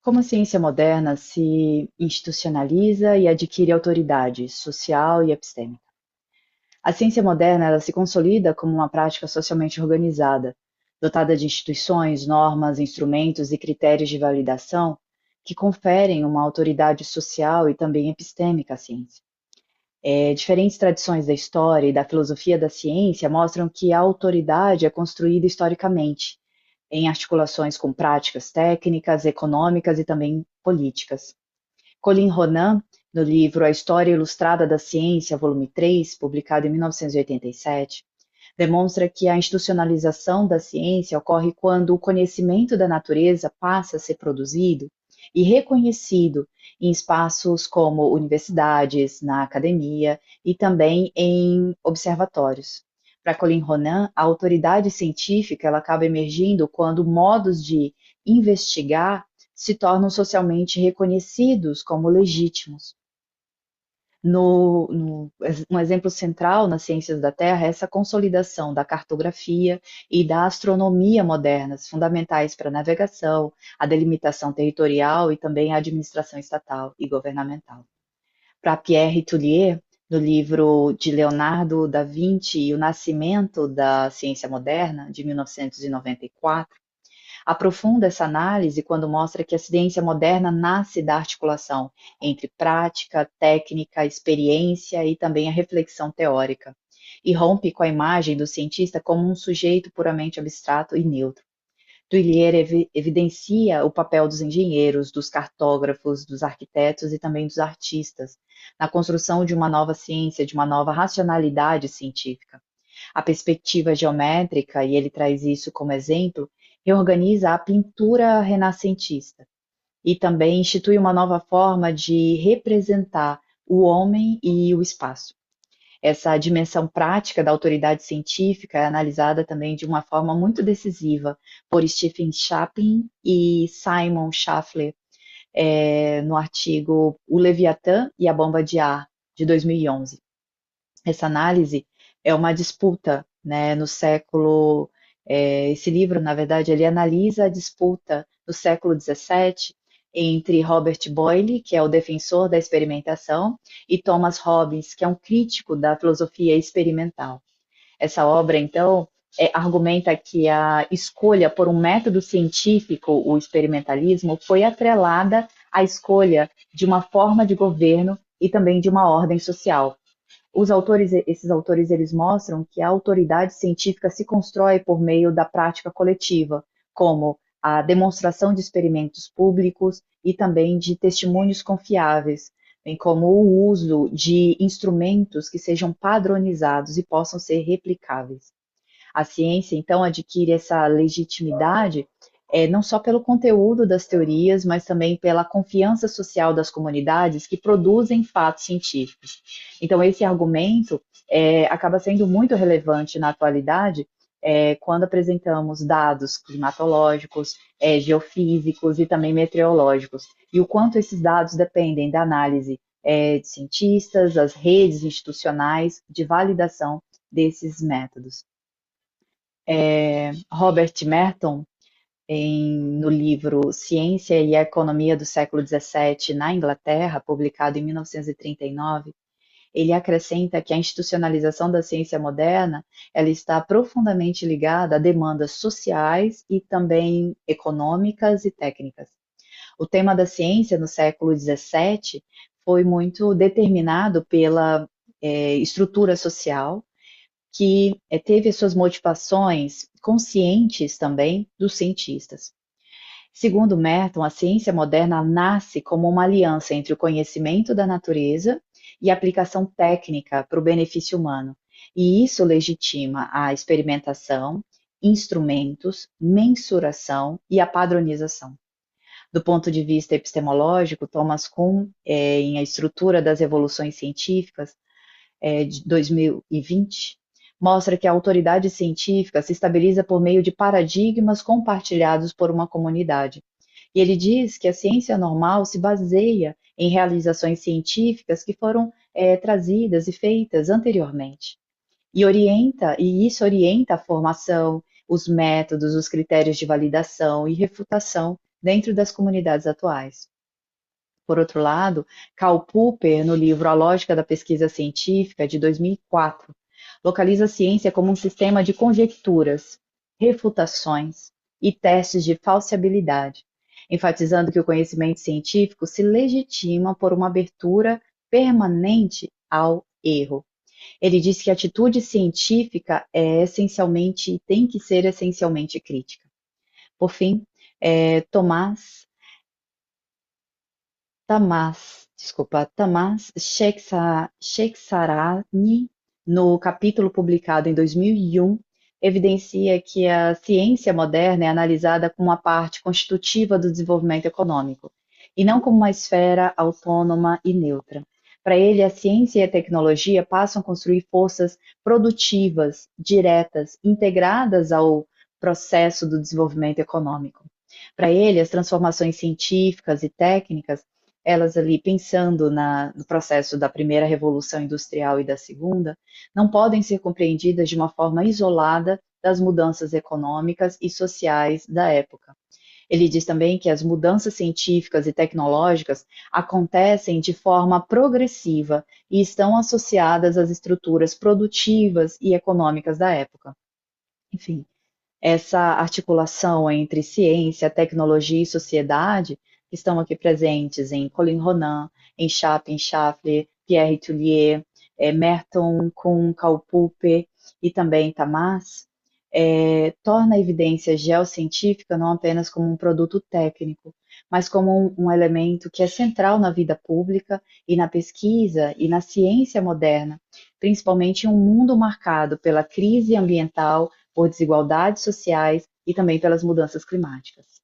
Como a ciência moderna se institucionaliza e adquire autoridade social e epistêmica? A ciência moderna ela se consolida como uma prática socialmente organizada, dotada de instituições, normas, instrumentos e critérios de validação que conferem uma autoridade social e também epistêmica à ciência. Diferentes tradições da história e da filosofia da ciência mostram que a autoridade é construída historicamente, em articulações com práticas técnicas, econômicas e também políticas. Colin Ronan, no livro A História Ilustrada da Ciência, volume 3, publicado em 1987, demonstra que a institucionalização da ciência ocorre quando o conhecimento da natureza passa a ser produzido e reconhecido em espaços como universidades, na academia e também em observatórios. Para Colin Ronan, a autoridade científica ela acaba emergindo quando modos de investigar se tornam socialmente reconhecidos como legítimos. Um exemplo central nas ciências da Terra é essa consolidação da cartografia e da astronomia modernas, fundamentais para a navegação, a delimitação territorial e também a administração estatal e governamental. Para Pierre Tullier, no livro de Leonardo da Vinci e o Nascimento da Ciência Moderna, de 1994, aprofunda essa análise quando mostra que a ciência moderna nasce da articulação entre prática, técnica, experiência e também a reflexão teórica, e rompe com a imagem do cientista como um sujeito puramente abstrato e neutro. Tuillier evidencia o papel dos engenheiros, dos cartógrafos, dos arquitetos e também dos artistas na construção de uma nova ciência, de uma nova racionalidade científica. A perspectiva geométrica, e ele traz isso como exemplo, reorganiza a pintura renascentista e também institui uma nova forma de representar o homem e o espaço. Essa dimensão prática da autoridade científica é analisada também de uma forma muito decisiva por Stephen Chaplin e Simon Schaffler no artigo O Leviatã e a Bomba de Ar, de 2011. Essa análise é uma disputa, né, no século. Esse livro, na verdade, ele analisa a disputa no século XVII entre Robert Boyle, que é o defensor da experimentação, e Thomas Hobbes, que é um crítico da filosofia experimental. Essa obra, então, argumenta que a escolha por um método científico, o experimentalismo, foi atrelada à escolha de uma forma de governo e também de uma ordem social. Esses autores, eles mostram que a autoridade científica se constrói por meio da prática coletiva, como a demonstração de experimentos públicos e também de testemunhos confiáveis, bem como o uso de instrumentos que sejam padronizados e possam ser replicáveis. A ciência, então, adquire essa legitimidade não só pelo conteúdo das teorias, mas também pela confiança social das comunidades que produzem fatos científicos. Então, esse argumento acaba sendo muito relevante na atualidade quando apresentamos dados climatológicos, geofísicos e também meteorológicos, e o quanto esses dados dependem da análise de cientistas, as redes institucionais de validação desses métodos. Robert Merton, no livro Ciência e a Economia do Século XVII na Inglaterra, publicado em 1939, ele acrescenta que a institucionalização da ciência moderna ela está profundamente ligada a demandas sociais e também econômicas e técnicas. O tema da ciência no século XVII foi muito determinado pela estrutura social, que teve as suas motivações conscientes também dos cientistas. Segundo Merton, a ciência moderna nasce como uma aliança entre o conhecimento da natureza e a aplicação técnica para o benefício humano. E isso legitima a experimentação, instrumentos, mensuração e a padronização. Do ponto de vista epistemológico, Thomas Kuhn, em A Estrutura das Evoluções Científicas, de 2020, mostra que a autoridade científica se estabiliza por meio de paradigmas compartilhados por uma comunidade. E ele diz que a ciência normal se baseia em realizações científicas que foram trazidas e feitas anteriormente. E isso orienta a formação, os métodos, os critérios de validação e refutação dentro das comunidades atuais. Por outro lado, Karl Popper, no livro A Lógica da Pesquisa Científica, de 2004, localiza a ciência como um sistema de conjecturas, refutações e testes de falsibilidade, enfatizando que o conhecimento científico se legitima por uma abertura permanente ao erro. Ele diz que a atitude científica tem que ser essencialmente crítica. Por fim, Tamás Sheixarani, no capítulo publicado em 2001, evidencia que a ciência moderna é analisada como uma parte constitutiva do desenvolvimento econômico, e não como uma esfera autônoma e neutra. Para ele, a ciência e a tecnologia passam a construir forças produtivas, diretas, integradas ao processo do desenvolvimento econômico. Para ele, as transformações científicas e técnicas, elas ali pensando no processo da primeira revolução industrial e da segunda, não podem ser compreendidas de uma forma isolada das mudanças econômicas e sociais da época. Ele diz também que as mudanças científicas e tecnológicas acontecem de forma progressiva e estão associadas às estruturas produtivas e econômicas da época. Enfim, essa articulação entre ciência, tecnologia e sociedade que estão aqui presentes em Colin Ronan, em Chapin Schaffler, Pierre Tullier, Merton Kuhn, Karl Popper e também Tamás, torna a evidência geocientífica não apenas como um produto técnico, mas como um elemento que é central na vida pública e na pesquisa e na ciência moderna, principalmente em um mundo marcado pela crise ambiental, por desigualdades sociais e também pelas mudanças climáticas.